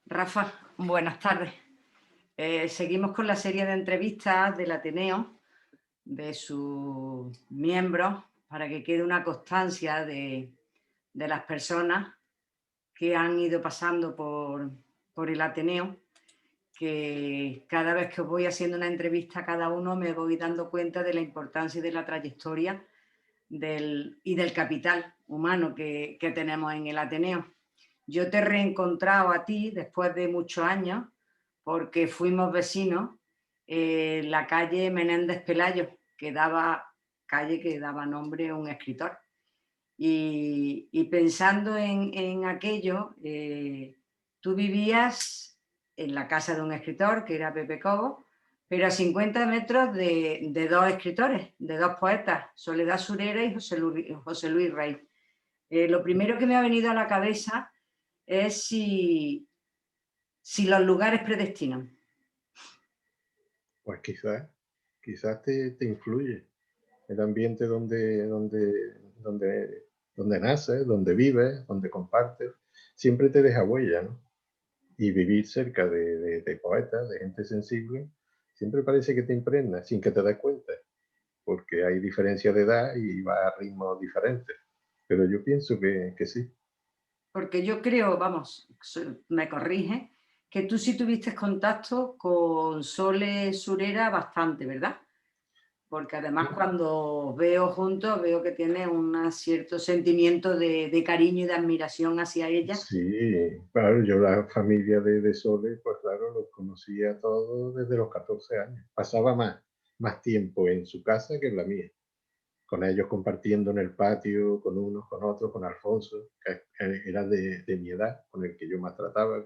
Rafa, buenas tardes. Seguimos con la serie de entrevistas del Ateneo, de sus miembros, para que quede una constancia de las personas que han ido pasando por el Ateneo, que cada vez que os voy haciendo una entrevista a cada uno me voy dando cuenta de la importancia y de la trayectoria y del capital humano que tenemos en el Ateneo. Yo te he reencontrado a ti después de muchos años porque fuimos vecinos en la calle Menéndez Pelayo, calle que daba nombre a un escritor. Y pensando en aquello, tú vivías en la casa de un escritor, que era Pepe Cobo, pero a 50 metros de dos escritores, de dos poetas, Soledad Surera y José Luis Rey. Lo primero que me ha venido a la cabeza es si los lugares predestinan. Pues quizás te influye el ambiente donde naces, donde vives, donde compartes, siempre te deja huella, ¿no? Y vivir cerca de poetas, de gente sensible, siempre parece que te impregna sin que te des cuenta, porque hay diferencia de edad y va a ritmos diferentes. Pero yo pienso que sí. Porque yo creo, vamos, me corrige, que tú sí tuviste contacto con Sole Surera bastante, ¿verdad? Porque además cuando os veo juntos veo que tienes un cierto sentimiento de cariño y de admiración hacia ella. Sí, claro, yo la familia de Sole, pues claro, los conocía todos desde los 14 años. Pasaba más tiempo en su casa que en la mía, con ellos compartiendo en el patio, con unos, con otros, con Alfonso, que era de mi edad, con el que yo más trataba,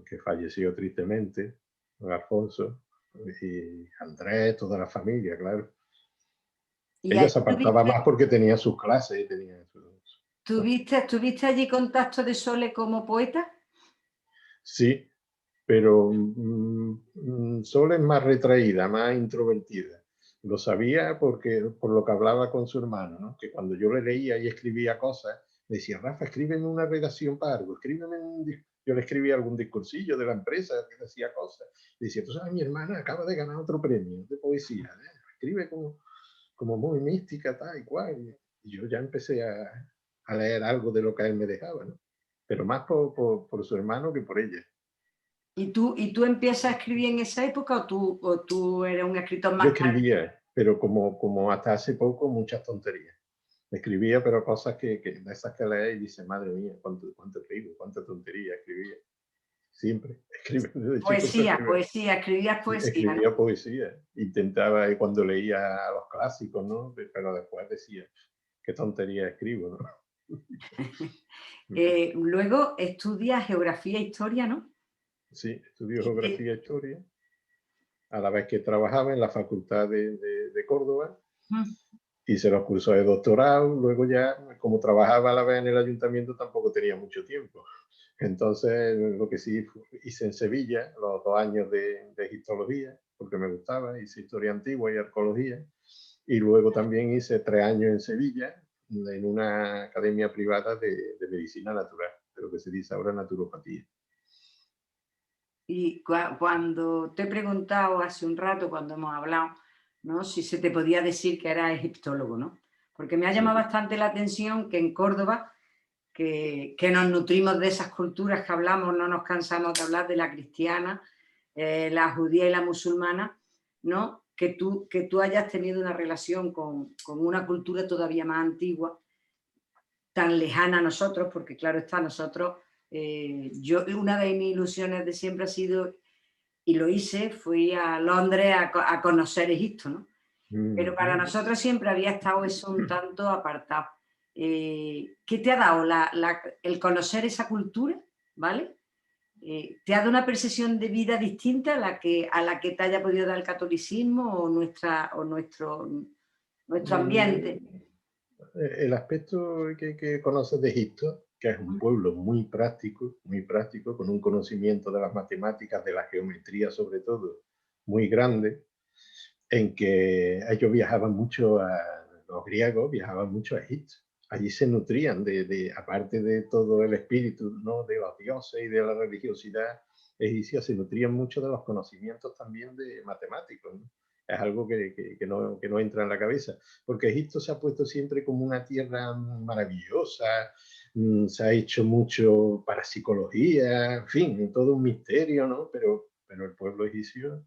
que falleció tristemente, con Alfonso, y Andrés, toda la familia, claro. Y Ella ahí se apartaba más porque tenía sus clases y tenía tuviste allí contacto de Sole como poeta. Sí, pero Sol es más retraída, más introvertida. Lo sabía por lo que hablaba con su hermano, ¿no? Que cuando yo le leía y escribía cosas, me decía, Rafa, escríbeme una redacción para algo, yo le escribía algún discursillo de la empresa que decía cosas. Y decía, tú sabes, mi hermana acaba de ganar otro premio de poesía, ¿eh? Escribe como muy mística, tal y cual. Y yo ya empecé a leer algo de lo que él me dejaba, ¿no? Pero más por su hermano que por ella. ¿Y tú empiezas a escribir en esa época o tú eres un escritor Yo más tarde? escribía, pero como hasta hace poco, muchas tonterías. Escribía, pero cosas de esas que lees y dices, madre mía, cuánto escribo, cuánta tontería escribía. Siempre, escribir, desde chico se Poesía, escribe. poesía, escribías poesía, ¿no? Escribía poesía. Intentaba, cuando leía a los clásicos, ¿no? Pero después decía, qué tontería escribo, ¿no? Luego estudias geografía e historia, ¿no? Sí, estudió Y geografía e historia, a la vez que trabajaba en la Facultad de Córdoba. mm, Hice los cursos de doctorado, luego ya, como trabajaba a la vez en el ayuntamiento, tampoco tenía mucho tiempo. Entonces, lo que sí hice en Sevilla, los 2 años de egiptología, porque me gustaba, hice historia antigua y arqueología, y luego también hice 3 años en Sevilla, en una academia privada de medicina natural, de lo que se dice ahora naturopatía. y cuando te he preguntado hace un rato, cuando hemos hablado, ¿no? Si se te podía decir que eras egiptólogo, ¿no? Porque me ha llamado Sí. bastante la atención que en Córdoba, que nos nutrimos de esas culturas que hablamos, no nos cansamos de hablar de la cristiana, la judía y la musulmana, ¿no? Que tú hayas tenido una relación con una cultura todavía más antigua, tan lejana a nosotros, porque claro está, nosotros, una de mis ilusiones de siempre ha sido, y lo hice, fui a Londres a conocer Egipto, ¿no? Pero para Mm. nosotros siempre había estado eso un tanto apartado. ¿Qué te ha dado el conocer esa cultura? ¿Vale? ¿Te ha dado una percepción de vida distinta a la que te haya podido dar el catolicismo o nuestro ambiente? Mm. El aspecto que conoces de Egipto, que es un pueblo muy práctico, con un conocimiento de las matemáticas, de la geometría sobre todo, muy grande, en que ellos viajaban mucho, los griegos viajaban mucho a Egipto. allí se nutrían aparte de todo el espíritu, ¿no?, de los dioses y de la religiosidad egipcia, se nutrían mucho de los conocimientos también de matemáticos, ¿no? Es algo que no entra en la cabeza, porque Egipto se ha puesto siempre como una tierra maravillosa, se ha hecho mucho para psicología, en fin, todo un misterio, ¿no? Pero el pueblo egipcio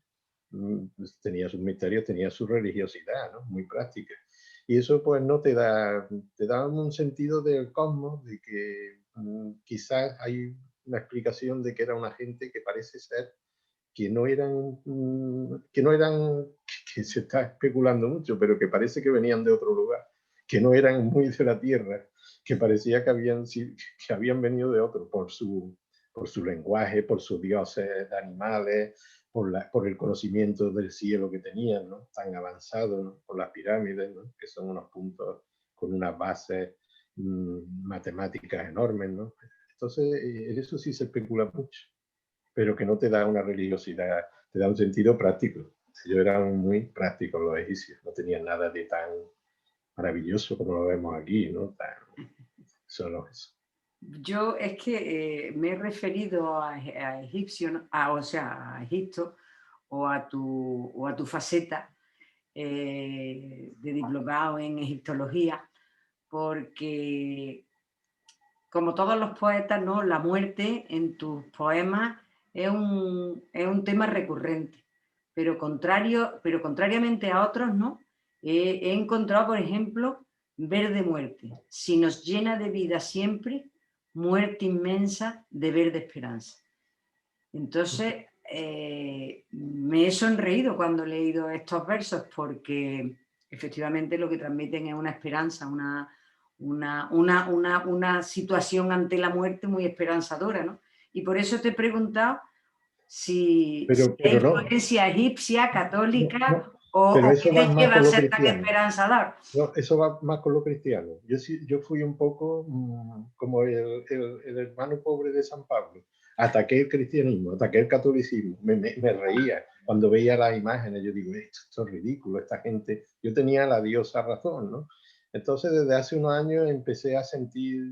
pues tenía sus misterios, tenía su religiosidad, ¿no?, muy práctica. Y eso pues no te da un sentido del cosmos, de que quizás hay una explicación de que era una gente que parece ser que no eran, que no eran, que se está especulando mucho, pero que parece que venían de otro lugar, que no eran muy de la Tierra, que parecía que habían venido de otro por su lenguaje, por sus dioses animales, por el conocimiento del cielo que tenían, ¿no?, tan avanzado, ¿no?, por las pirámides, ¿no?, que son unos puntos con unas bases matemáticas enormes, ¿no? Entonces, en eso sí se especula mucho, pero que no te da una religiosidad, te da un sentido práctico. Ellos eran muy prácticos los egipcios, no tenían nada de tan maravilloso como lo vemos aquí, ¿no? Solo eso. Yo es que me he referido a egipcio, ¿no? O sea, a Egipto o a tu faceta de diplomado en egiptología, porque como todos los poetas, ¿no? La muerte en tus poemas es un tema recurrente, pero contrariamente a otros, ¿no? He encontrado, por ejemplo, verde muerte. Si nos llena de vida siempre, muerte inmensa de verde esperanza. Entonces, me he sonreído cuando he leído estos versos porque efectivamente lo que transmiten es una esperanza, una situación ante la muerte muy esperanzadora, ¿no? Y por eso te he preguntado si es Pero no, influencia egipcia, no, católica no, o pero qué eso va te más lleva con a lo ser tan cristiano. esperanzador. No, eso va más con lo cristiano. Yo fui un poco como el hermano pobre de San Pablo. Ataqué el cristianismo, ataqué el catolicismo. Me reía cuando veía las imágenes. Yo digo, esto es ridículo, esta gente. Yo tenía la diosa razón, ¿no? Entonces, desde hace unos años empecé a sentir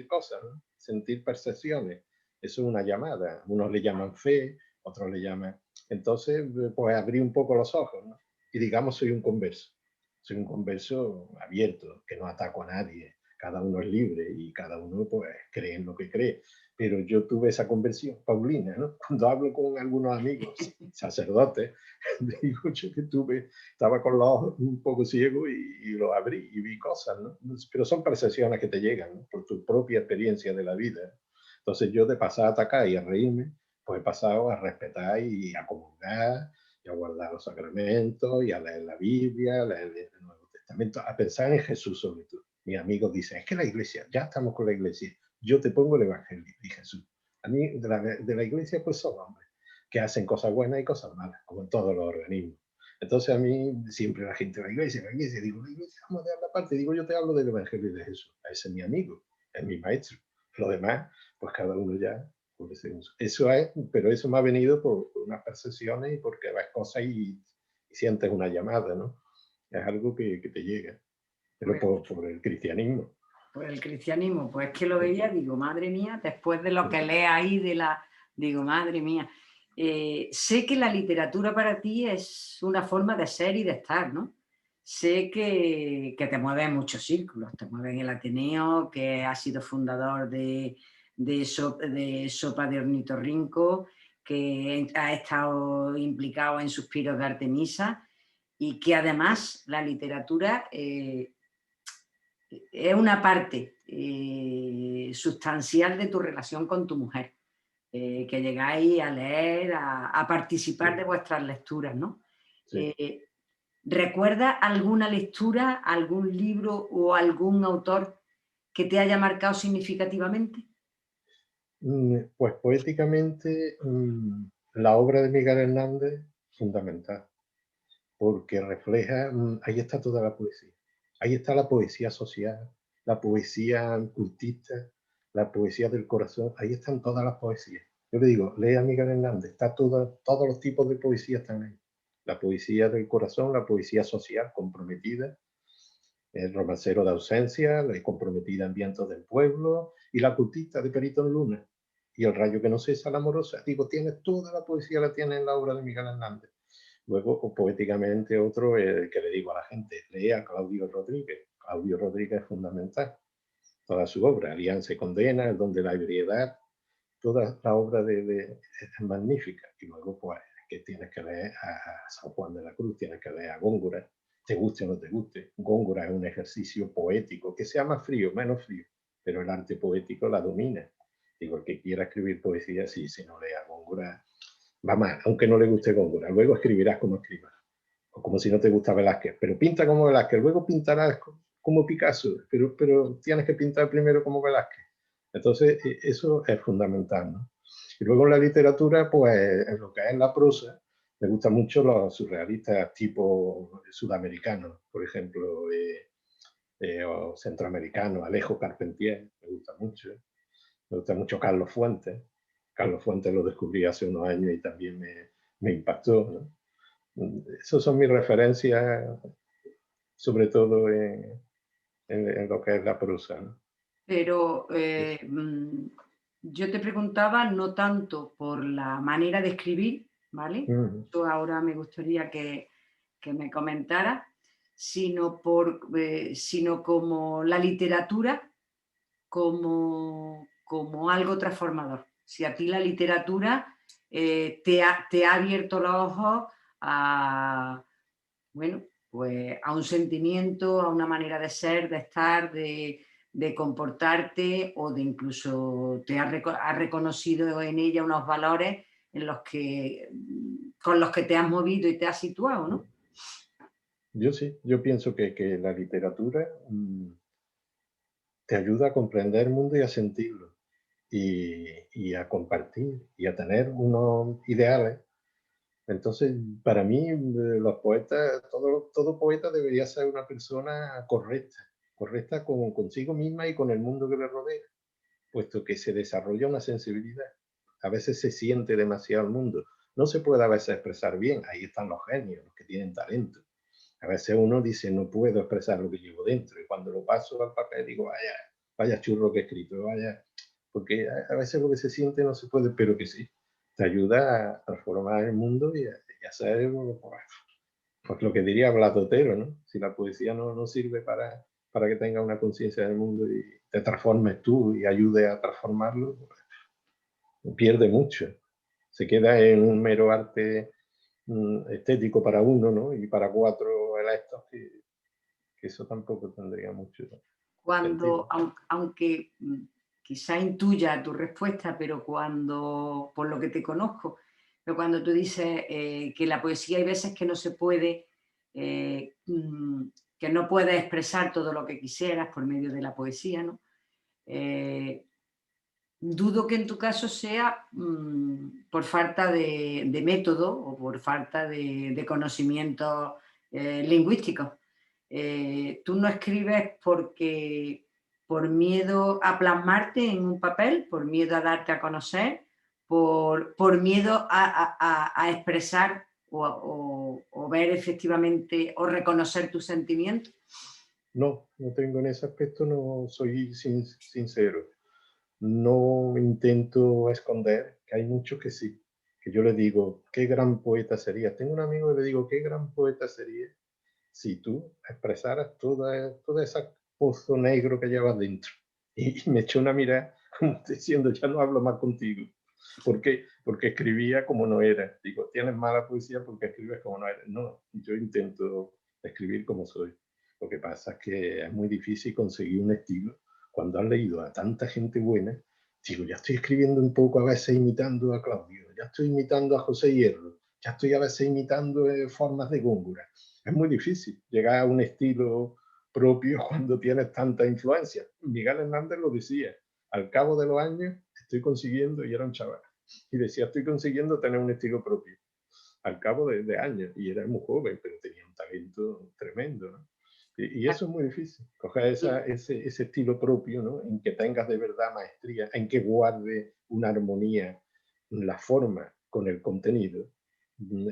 cosas, ¿no?, sentir percepciones. Eso es una llamada. Unos le llaman fe, otros le llaman. Entonces, pues abrí un poco los ojos, ¿no? Y digamos, soy un converso abierto, que no ataco a nadie. Cada uno es libre y cada uno pues cree en lo que cree. Pero yo tuve esa conversión paulina, ¿no? Cuando hablo con algunos amigos sacerdotes, digo yo que estaba con los ojos un poco ciego y lo abrí y vi cosas, ¿no? Pero son percepciones que te llegan, ¿no?, por tu propia experiencia de la vida. Entonces yo de pasar a atacar y a reírme, pues he pasado a respetar y a comulgar y a guardar los sacramentos y a leer la Biblia, a leer el Nuevo Testamento, a pensar en Jesús sobre todo. Mis amigos dicen, es que la iglesia, ya estamos con la iglesia, yo te pongo el Evangelio y Jesús. A mí de la iglesia pues son hombres que hacen cosas buenas y cosas malas, como en todos los organismos. Entonces a mí siempre la gente, la iglesia, digo, la iglesia, vamos a dejar la parte, digo, yo te hablo del Evangelio de Jesús, ese es mi amigo, es mi maestro. Lo demás, pues cada uno ya puede ser eso es, pero eso me ha venido por unas percepciones y porque ves cosas y sientes una llamada, ¿no? Es algo que te llega, pero Pues por el cristianismo. Pues el cristianismo, pues es que lo Sí, veía, digo, madre mía, después de lo que lees ahí digo, madre mía. Sé que la literatura para ti es una forma de ser y de estar, ¿no? Sé que te mueves en muchos círculos, te mueves en el Ateneo, que has sido fundador de Sopa de Ornitorrinco, que ha estado implicado en Suspiros de Artemisa y que además la literatura es una parte sustancial de tu relación con tu mujer, que llegáis a leer, a participar de sí, vuestras lecturas, ¿no? sí. Eh, ¿Recuerdas alguna lectura, algún libro o algún autor que te haya marcado significativamente? Pues poéticamente, la obra de Miguel Hernández, fundamental, porque refleja, ahí está toda la poesía. Ahí está la poesía social, la poesía cultista, la poesía del corazón, ahí están todas las poesías. Yo le digo, lee a Miguel Hernández, todos los tipos de poesía están ahí. La poesía del corazón, la poesía social comprometida, El romancero de ausencia, la comprometida en vientos del pueblo y la cultista de Perito en Luna. Y el rayo que no cesa, la amorosa. Digo, tiene toda la poesía, la tiene en la obra de Miguel Hernández. Luego, o poéticamente, otro que le digo a la gente, lea a Claudio Rodríguez. Claudio Rodríguez es fundamental. Toda su obra, Alianza y Condena, El don de la ebriedad, toda la obra es magnífica. Y luego, pues, que tienes que leer a San Juan de la Cruz, tienes que leer a Góngora, te guste o no te guste. Góngora es un ejercicio poético, que sea más frío, menos frío, pero el arte poético la domina. Digo, el que quiera escribir poesía, sí, si no lea a Góngora, va mal, aunque no le guste Góngora. Luego escribirás como escribas, o como si no te gusta Velázquez, pero pinta como Velázquez, luego pintarás como Picasso, pero tienes que pintar primero como Velázquez. Entonces, eso es fundamental, ¿no? Y luego en la literatura, pues en lo que es la prosa, me gustan mucho los surrealistas tipo sudamericanos, por ejemplo, o centroamericanos, Alejo Carpentier, me gusta mucho. Me gusta mucho Carlos Fuentes. Carlos Fuentes lo descubrí hace unos años y también me impactó, ¿no? Esas son mis referencias, sobre todo en lo que es la prosa, ¿no? Pero yo te preguntaba no tanto por la manera de escribir, ¿vale? Mm. Yo ahora me gustaría que me comentara, sino como la literatura como algo transformador. Si a ti la literatura te ha abierto los ojos a, bueno, pues a un sentimiento, a una manera de ser, de estar, de comportarte o de incluso has reconocido en ella unos valores en los que, con los que te has movido y te has situado, ¿no? Yo sí, yo pienso que la literatura te ayuda a comprender el mundo y a sentirlo, y a compartir, y a tener unos ideales. Entonces, para mí, los poetas, todo poeta debería ser una persona correcta, correcta consigo misma y con el mundo que le rodea, puesto que se desarrolla una sensibilidad. A veces se siente demasiado el mundo. No se puede a veces expresar bien. Ahí están los genios, los que tienen talento. A veces uno dice, no puedo expresar lo que llevo dentro. Y cuando lo paso al papel digo, vaya churro que he escrito, vaya. Porque a veces lo que se siente no se puede, pero que sí. Te ayuda a transformar el mundo y hacer pues lo que diría Blatotero, ¿no? Si la poesía no sirve para que tenga una conciencia del mundo y te transformes tú y ayude a transformarlo, pues, pierde mucho. Se queda en un mero arte estético para uno, ¿no? Y para cuatro electos, que eso tampoco tendría mucho Cuando, sentido. aunque quizá intuya tu respuesta, pero cuando, por lo que te conozco, pero cuando tú dices que la poesía hay veces que no se puede, que no puedes expresar todo lo que quisieras por medio de la poesía, ¿no? Eh, dudo que en tu caso sea por falta de método o por falta de conocimientos lingüísticos. Tú no escribes porque por miedo a plasmarte en un papel, por miedo a darte a conocer, por miedo a expresar o ver efectivamente o reconocer tus sentimientos. No tengo en ese aspecto, no soy sincero. No intento esconder, que hay muchos que sí, que yo le digo, qué gran poeta sería. Tengo un amigo que le digo, qué gran poeta sería si tú expresaras toda esa pozo negro que llevas dentro. Y me echó una mirada como diciendo, ya no hablo más contigo. ¿Por qué? Porque escribía como no era. Digo, tienes mala poesía porque escribes como no eres. No, yo intento escribir como soy. Lo que pasa es que es muy difícil conseguir un estilo cuando has leído a tanta gente buena. Digo, ya estoy escribiendo un poco a veces imitando a Claudio, ya estoy imitando a José Hierro, ya estoy a veces imitando formas de Góngora. Es muy difícil llegar a un estilo propio cuando tienes tanta influencia. Miguel Hernández lo decía, al cabo de los años estoy consiguiendo, y era un chaval, y decía, estoy consiguiendo tener un estilo propio, al cabo de años, y era muy joven, pero tenía un talento tremendo, ¿no? Y eso es muy difícil, coger ese estilo propio, ¿no? En que tengas de verdad maestría, en que guarde una armonía, la forma con el contenido.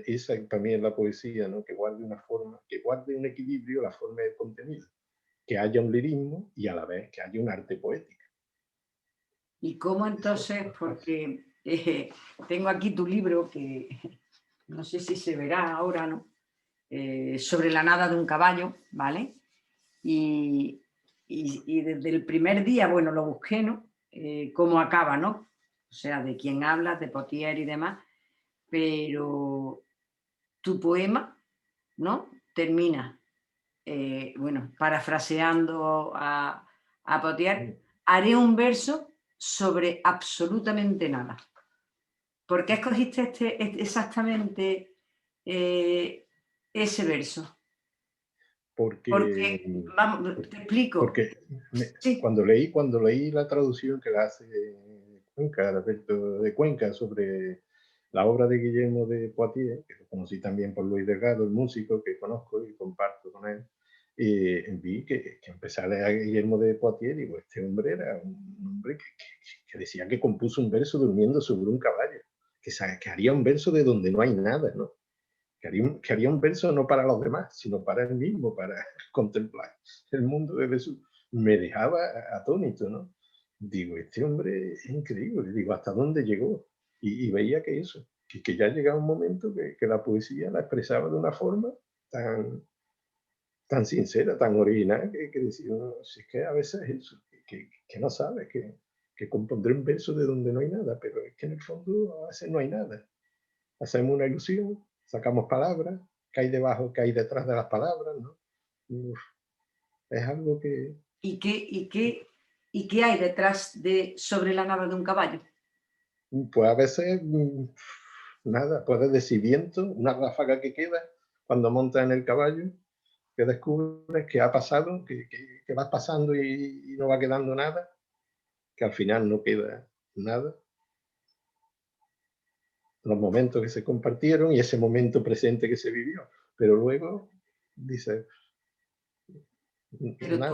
Esa para mí es la poesía, ¿no? Que guarde una forma, que guarde un equilibrio la forma y el contenido. que haya un lirismo y a la vez que haya un arte poética. ¿Y cómo entonces? Porque tengo aquí tu libro, que no sé si se verá ahora, ¿no? Sobre la nada de un caballo, ¿vale? Y desde el primer día, bueno, lo busqué, ¿no? Cómo acaba, ¿no? O sea, de quién hablas, de Potier y demás, pero tu poema, ¿no? Termina, bueno, parafraseando a Potier, haré un verso sobre absolutamente nada. ¿Por qué escogiste exactamente ese verso? Porque, Porque, vamos, te explico. porque Sí, cuando leí la traducción que la hace Cuenca, Alberto de Cuenca, sobre la obra de Guillermo de Poitiers, que lo conocí también por Luis Delgado, el músico que conozco y comparto con él, vi que empecé a leer a Guillermo de Poitiers y digo, este hombre era un hombre que decía que compuso un verso durmiendo sobre un caballo, que haría un verso de donde no hay nada, ¿no? Que haría un verso no para los demás, sino para él mismo, para contemplar el mundo desde su... Me dejaba atónito, ¿no? Digo, este hombre es increíble, digo, ¿hasta dónde llegó? Y veía que eso, que ya llegaba un momento que la poesía la expresaba de una forma tan, tan sincera, tan original, que decía, no, si es que a veces es eso, que no sabes, que compondré un verso de donde no hay nada, pero es que en el fondo a veces no hay nada. Hacemos una ilusión, sacamos palabras, qué hay debajo, qué hay detrás de las palabras, ¿no? Uf, es algo que, ¿Y qué hay detrás de sobre la nada de un caballo? pues a veces, nada, puedes decir viento, una ráfaga que queda cuando montas en el caballo, que descubres que ha pasado, que vas pasando y no va quedando nada, que al final no queda nada. Los momentos que se compartieron y ese momento presente que se vivió. Pero luego dices, Pero nada,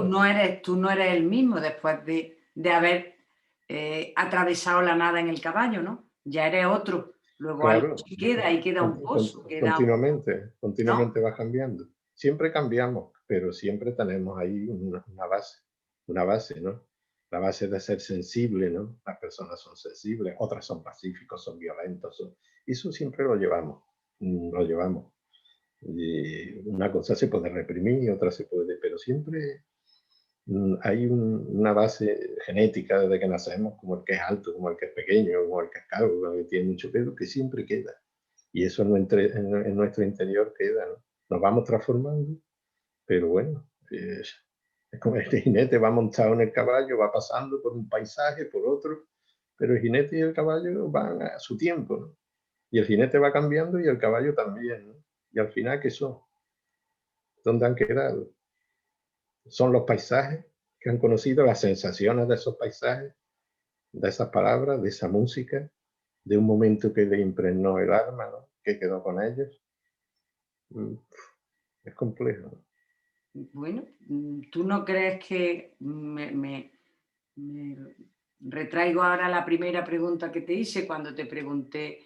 tú no eres el mismo después de haber atravesado la nada en el caballo, ¿no? Ya eres otro. Luego algo claro, se queda y queda un pozo, continuamente, ¿no? continuamente va cambiando. Siempre cambiamos, pero siempre tenemos ahí una base, ¿no? La base de ser sensible, ¿no? Las personas son sensibles, otras son pacíficos, son violentos, eso siempre lo llevamos, lo llevamos. Y una cosa se puede reprimir, otra se puede, pero siempre hay una base genética desde que nacemos, como el que es alto, como el que es pequeño, como el que es calvo, como el que tiene mucho pelo, que siempre queda. Y eso en nuestro interior queda, ¿no? Nos vamos transformando, pero bueno, es como este jinete va montado en el caballo, va pasando por un paisaje, por otro, pero el jinete y el caballo van a su tiempo, ¿no? Y el jinete va cambiando y el caballo también, ¿no? Y al final, ¿qué son? ¿Dónde han quedado? Son los paisajes que han conocido, las sensaciones de esos paisajes, de esas palabras, de esa música, de un momento que le impregnó el alma, ¿no? Que quedó con ellos. Mm, Es complejo. Bueno, ¿tú no crees que me retraigo ahora la primera pregunta que te hice cuando te pregunté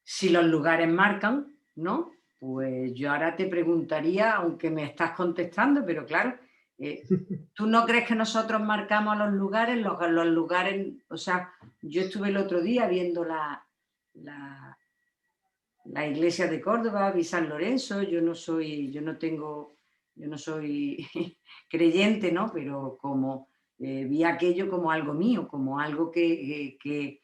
si los lugares marcan, ¿no? Pues yo ahora te preguntaría, aunque me estás contestando, pero claro, ¿tú no crees que nosotros marcamos los lugares? Los lugares, o sea, yo estuve el otro día viendo la, la iglesia de Córdoba, vi San Lorenzo, yo no soy creyente, ¿no? Pero como vi aquello como algo mío, como algo que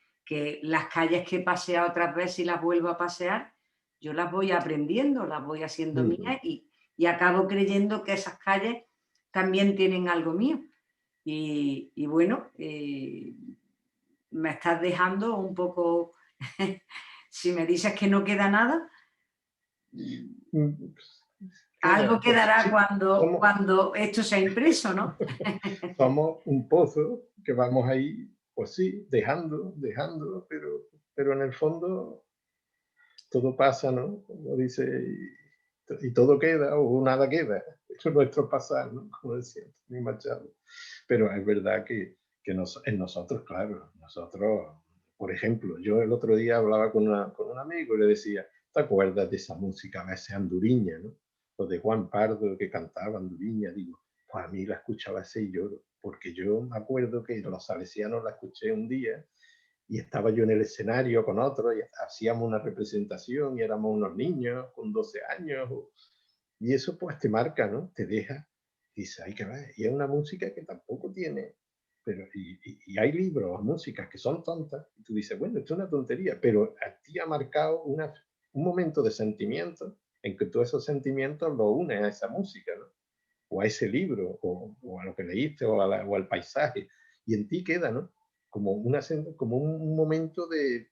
las calles que he paseado otras veces y las vuelvo a pasear, yo las voy aprendiendo, las voy haciendo mías y acabo creyendo que esas calles también tienen algo mío. Y bueno, me estás dejando un poco, si me dices que no queda nada, algo Queda, pues quedará sí, cuando esto sea impreso, ¿no? somos un pozo que vamos ahí, pues sí, dejando, pero en el fondo todo pasa, ¿no? Como dice, y todo queda o nada queda. Eso es nuestro pasar, ¿no? Como decía mi Machado. Pero es verdad que en nosotros, claro, nosotros, por ejemplo, yo el otro día hablaba con un amigo y le decía, ¿te acuerdas de esa música a veces anduriña, ¿no? o de Juan Pardo que cantaba Anduviña, digo, pues a mí la escuchaba ese y lloro, porque yo me acuerdo que los salesianos la escuché un día y estaba yo en el escenario con otros y hacíamos una representación y éramos unos niños con 12 años y eso pues te marca, ¿no? Te deja, y dices, ay, que va, y es una música que tampoco tiene, pero y hay libros, músicas que son tontas, y tú dices, bueno, esto es una tontería, pero a ti ha marcado un momento de sentimiento en que todos esos sentimientos los unes a esa música, ¿no? O a ese libro, o a lo que leíste, o al paisaje, y en ti queda, ¿no? Como, como un momento de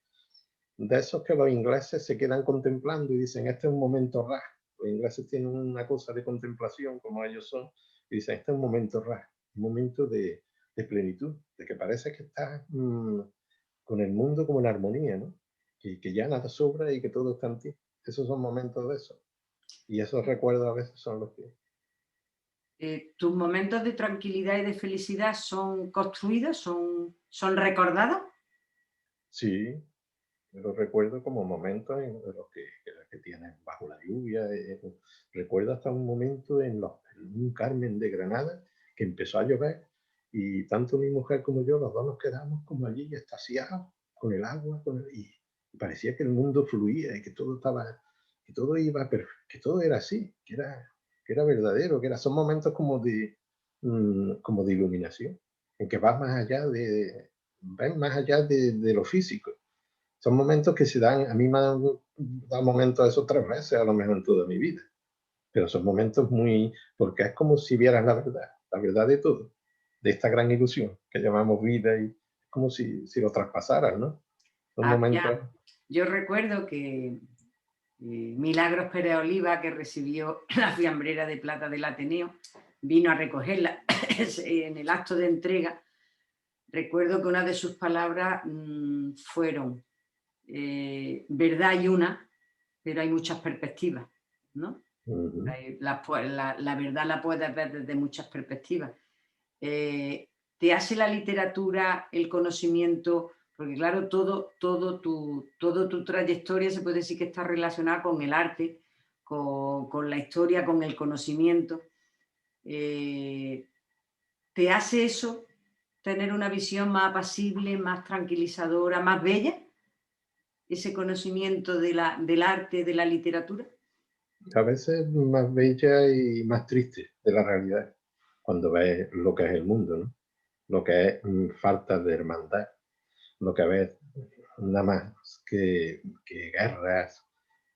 esos que los ingleses se quedan contemplando y dicen, este es un momento raro. Los ingleses tienen una cosa de contemplación, como ellos son, y dicen, este es un momento raro, un momento de plenitud, de que parece que estás con el mundo como en armonía, ¿no? Que ya nada sobra y que todo está en ti. Esos son momentos de eso. Y esos recuerdos a veces son los que... ¿Tus momentos de tranquilidad y de felicidad son construidos, son recordados? Sí, lo recuerdo como momentos en los que tienes bajo la lluvia. Recuerdo hasta un momento en un Carmen de Granada que empezó a llover y tanto mi mujer como yo, los dos nos quedamos como allí extasiados con el agua y parecía que el mundo fluía y que todo estaba, que todo iba, que todo era así, que era verdadero, son momentos como de iluminación, en que vas más allá ven más allá de lo físico. Son momentos que se dan, a mí me han dado momentos de esos 3 meses, a lo mejor en toda mi vida, pero son momentos porque es como si vieras la verdad de todo, de esta gran ilusión que llamamos vida, y es como si lo traspasaras, ¿no? Son momentos... Yo recuerdo que Milagros Pérez Oliva, que recibió la fiambrera de plata del Ateneo, vino a recogerla en el acto de entrega. Recuerdo que una de sus palabras fueron, verdad hay una, pero hay muchas perspectivas, ¿no? La verdad la puedes ver desde muchas perspectivas. Te hace la literatura, el conocimiento, porque claro, todo tu trayectoria se puede decir que está relacionada con el arte, con la historia, con el conocimiento. ¿Te hace eso tener una visión más apacible, más tranquilizadora, más bella? Ese conocimiento del arte, de la literatura. A veces más bella y más triste de la realidad, cuando ves lo que es el mundo, ¿no? Lo que es falta de hermandad, lo que ves nada más que guerras,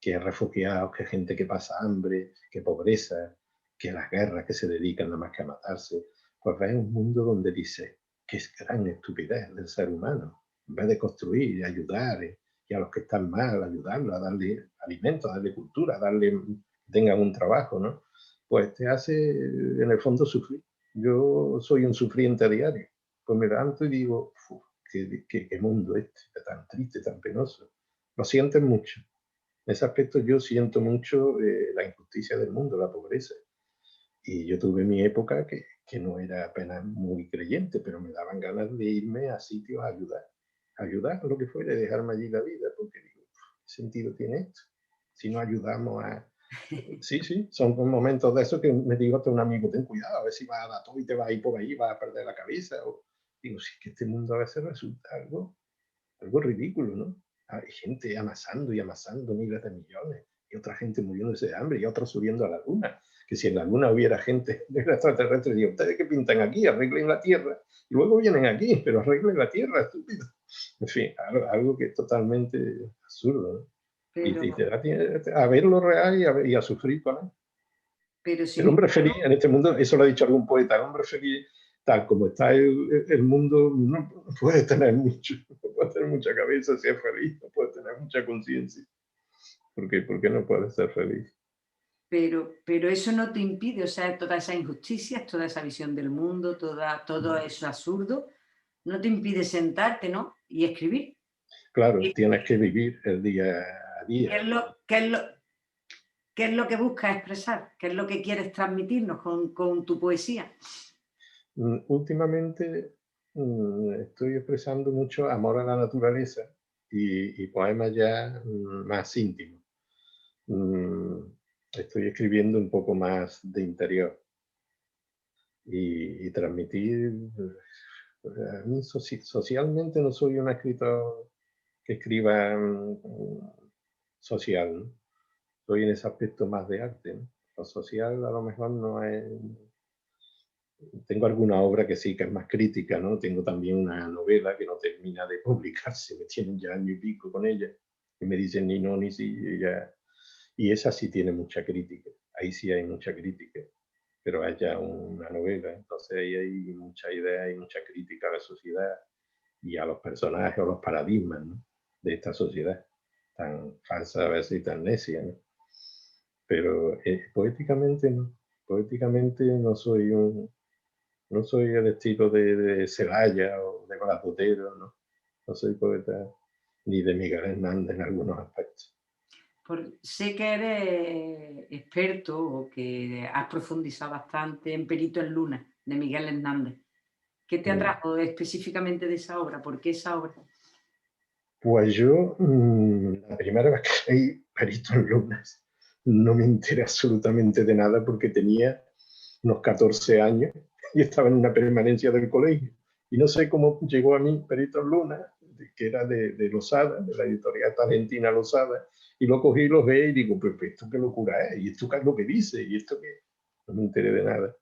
que refugiados, que gente que pasa hambre, que pobreza, que las guerras que se dedican nada más que a matarse, pues ves un mundo donde dice que es gran estupidez del ser humano, en vez de construir y ayudar, y a los que están mal, ayudarlos, a darle alimento, a darle cultura, a darle, tengan un trabajo, ¿no? Pues te hace en el fondo sufrir. Yo soy un sufriente a diario. Pues me levanto y digo, qué mundo este, tan triste, tan penoso. Lo sienten mucho. En ese aspecto yo siento mucho la injusticia del mundo, la pobreza. Y yo tuve mi época que no era apenas muy creyente, pero me daban ganas de irme a sitios a ayudar. Ayudar lo que fuera, dejarme allí la vida, porque digo, ¿qué sentido tiene esto? Si no ayudamos a... Sí, sí, son momentos de eso que me digo a un amigo, ten cuidado, a ver si vas a dar todo y te vas a ir por ahí, vas a perder la cabeza. O, digo, si es que este mundo a veces resulta algo ridículo, ¿no? Hay gente amasando y amasando miles de millones, y otra gente muriéndose de hambre, y otros subiendo a la luna. Que si en la luna hubiera gente de extraterrestre, digo, ¿ustedes qué pintan aquí? Arreglen la Tierra. Y luego vienen aquí, pero arreglen la Tierra, estúpido. En fin, algo que es totalmente absurdo, ¿no? Y te da a ver lo real y a sufrir con él. Pero El sin hombre feliz embargo, en este mundo, eso lo ha dicho algún poeta, el hombre feliz, tal como está el mundo, no puede tener mucho, no puede tener mucha cabeza si es feliz, no puede tener mucha conciencia. ¿Por qué no puede ser feliz? pero eso no te impide, o sea, todas esas injusticias, toda esa visión del mundo, todo eso absurdo, no te impide sentarte, ¿no? Y escribir. Claro, ¿Qué, tienes que vivir el día a día. qué es lo que buscas expresar? ¿Qué es lo que quieres transmitirnos con tu poesía? Últimamente estoy expresando mucho amor a la naturaleza y poemas ya más íntimos. estoy escribiendo un poco más de interior y transmitir. A mí socialmente no soy un escritor que escriba social, ¿no? Soy en ese aspecto más de arte, ¿no? Lo social a lo mejor no es... Tengo alguna obra que sí, que es más crítica, ¿no? Tengo también una novela que no termina de publicarse, me tienen ya año y pico con ella, y me dicen ni no, ni sí, y esa sí tiene mucha crítica, ahí sí hay mucha crítica, pero hay ya una novela, entonces ahí hay mucha idea y mucha crítica a la sociedad y a los personajes o los paradigmas, ¿no?, de esta sociedad tan falsa a veces y tan necia, ¿no? Pero poéticamente no soy no soy el estilo de Celaya o de Blas Botero, ¿no? No soy poeta ni de Miguel Hernández en algunos aspectos. Sé que eres experto o que has profundizado bastante en Perito en Luna, de Miguel Hernández. ¿Qué te Mm. atrajo específicamente de esa obra? ¿Por qué esa obra? Pues yo, la primera vez que leí Perito en Lunas, no me enteré absolutamente de nada porque tenía unos 14 años y estaba en una permanencia del colegio. Y no sé cómo llegó a mí Perito en Luna, que era de Losada, de la editorial argentina Losada, y lo cogí y lo ve y digo, pues esto qué locura es, y esto qué es lo que dice, y esto qué... No me enteré de nada.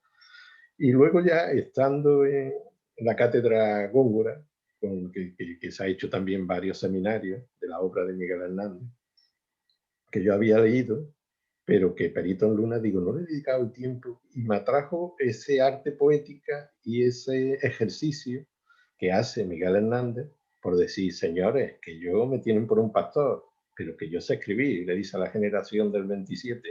Y luego ya estando en la cátedra Góngora, que se ha hecho también varios seminarios de la obra de Miguel Hernández, que yo había leído, pero que Perito en Luna, digo, no le he dedicado el tiempo, y me atrajo ese arte poética y ese ejercicio que hace Miguel Hernández por decir, señores, que yo me tienen por un pastor, pero que yo sé escribir, le dice a la generación del 27,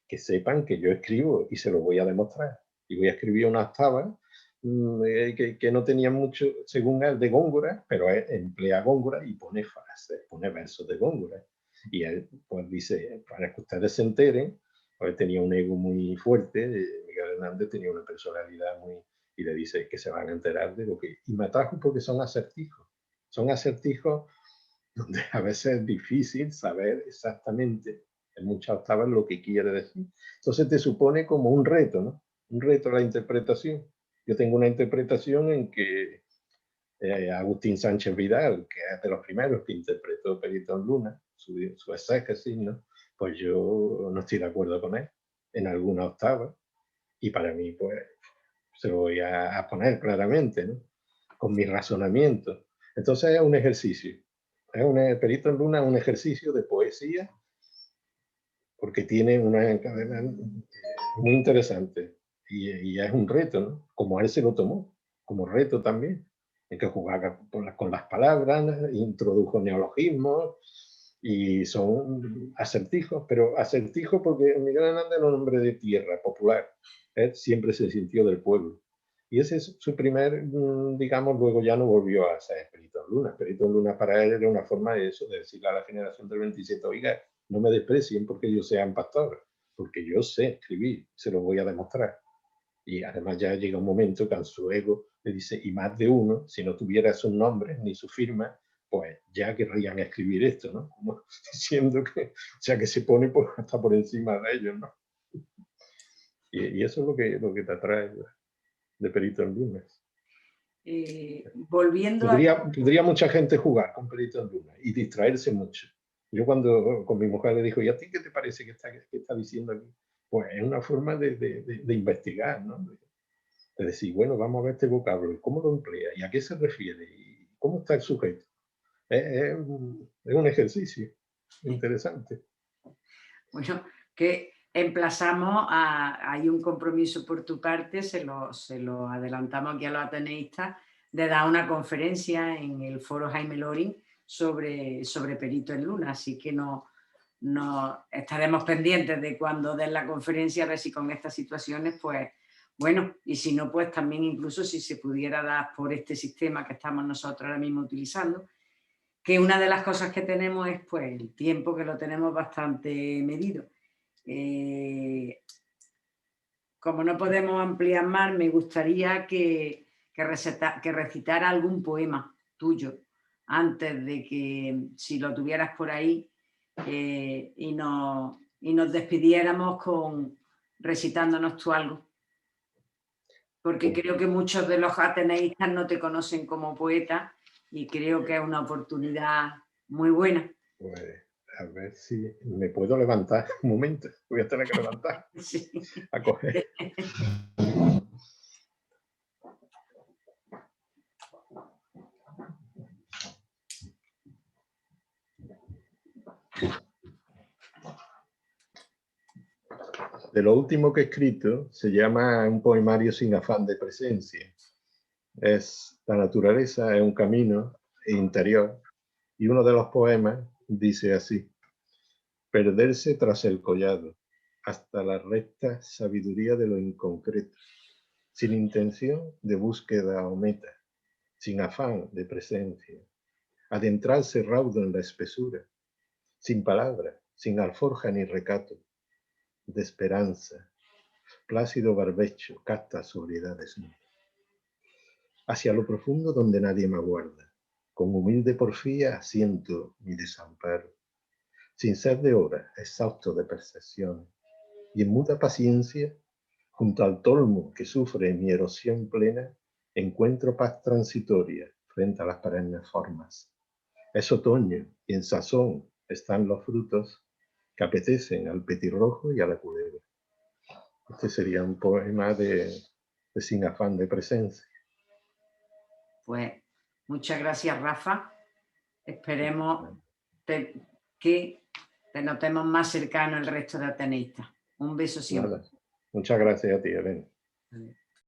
que sepan que yo escribo y se lo voy a demostrar. Y voy a escribir una octava que no tenía mucho, según él, de Góngora, pero él emplea Góngora y pone frases, pone versos de Góngora. Y él pues dice, para que ustedes se enteren, pues tenía un ego muy fuerte, Miguel Hernández tenía una personalidad muy... Y le dice que se van a enterar de lo que... Y me atrajo porque son acertijos donde a veces es difícil saber exactamente en muchas octavas lo que quiere decir. Entonces te supone como un reto, ¿no? Un reto a la interpretación. Yo tengo una interpretación en que Agustín Sánchez Vidal, que es de los primeros que interpretó Perito en Luna, su exégesis, ¿no? Pues yo no estoy de acuerdo con él en alguna octava, y para mí, pues, se lo voy a poner claramente, ¿no?, con mi razonamiento. Entonces es un ejercicio. Perito en Luna es un ejercicio de poesía porque tiene una cadena muy interesante y es un reto, ¿no?, como él se lo tomó, como reto también. Hay que jugar con las palabras, introdujo neologismos y son acertijos, pero acertijos porque Miguel Hernández era un hombre de tierra, popular. Él siempre se sintió del pueblo. Y ese es su primer, digamos, luego ya no volvió a ser Perito en Luna. Perito en Luna para él era una forma de eso, de decirle a la generación del 27, oiga, no me desprecien porque yo sea pastor, porque yo sé escribir, se lo voy a demostrar. Y además ya llega un momento que a su ego le dice, y más de uno, si no tuviera sus nombres ni su firma, pues ya querrían escribir esto, ¿no? Como diciendo que, o sea, que se pone hasta por encima de ellos, ¿no? Y eso es lo que te atrae de Perito en Luna. Volviendo a... Podría mucha gente jugar con Perito en Luna y distraerse mucho. Yo cuando con mi mujer le digo, ¿y a ti qué te parece que está diciendo aquí? Pues es una forma de investigar, ¿no? De decir, bueno, vamos a ver este vocablo, ¿y cómo lo emplea? ¿Y a qué se refiere? ¿Y cómo está el sujeto? Es un ejercicio interesante. Bueno, que emplazamos a... Hay un compromiso por tu parte, se lo adelantamos aquí a los ateneístas, de dar una conferencia en el foro Jaime Loring sobre Perito en Luna, así que no estaremos pendientes de cuando den la conferencia, a ver si con estas situaciones, pues, bueno, y si no, pues también incluso si se pudiera dar por este sistema que estamos nosotros ahora mismo utilizando, que una de las cosas que tenemos es pues el tiempo, que lo tenemos bastante medido. Como no podemos ampliar más, me gustaría que recitara algún poema tuyo antes de que, si lo tuvieras por ahí, y y nos despidiéramos recitándonos tú algo. Porque creo que muchos de los ateneístas no te conocen como poeta y creo que es una oportunidad muy buena. Pues a ver si me puedo levantar un momento. Voy a tener que levantar. Sí. A coger. De lo último que he escrito se llama Un poemario sin afán de presencia. La naturaleza es un camino interior y uno de los poemas dice así: perderse tras el collado, hasta la recta sabiduría de lo inconcreto, sin intención de búsqueda o meta, sin afán de presencia, adentrarse raudo en la espesura, sin palabra, sin alforja ni recato, de esperanza, plácido barbecho, casta sobriedad desnuda. Hacia lo profundo donde nadie me aguarda, con humilde porfía siento mi desamparo, sin ser de hora, exhausto de percepciones, y en muda paciencia, junto al tolmo que sufre mi erosión plena, encuentro paz transitoria frente a las perennes formas. Es otoño y en sazón están los frutos que apetecen al petirrojo y a la culebra. Este sería un poema de Sin afán de presencia. Pues muchas gracias, Rafa. Esperemos que te notemos más cercano el resto de ateneístas. Un beso siempre. Nada. Muchas gracias a ti, Elena.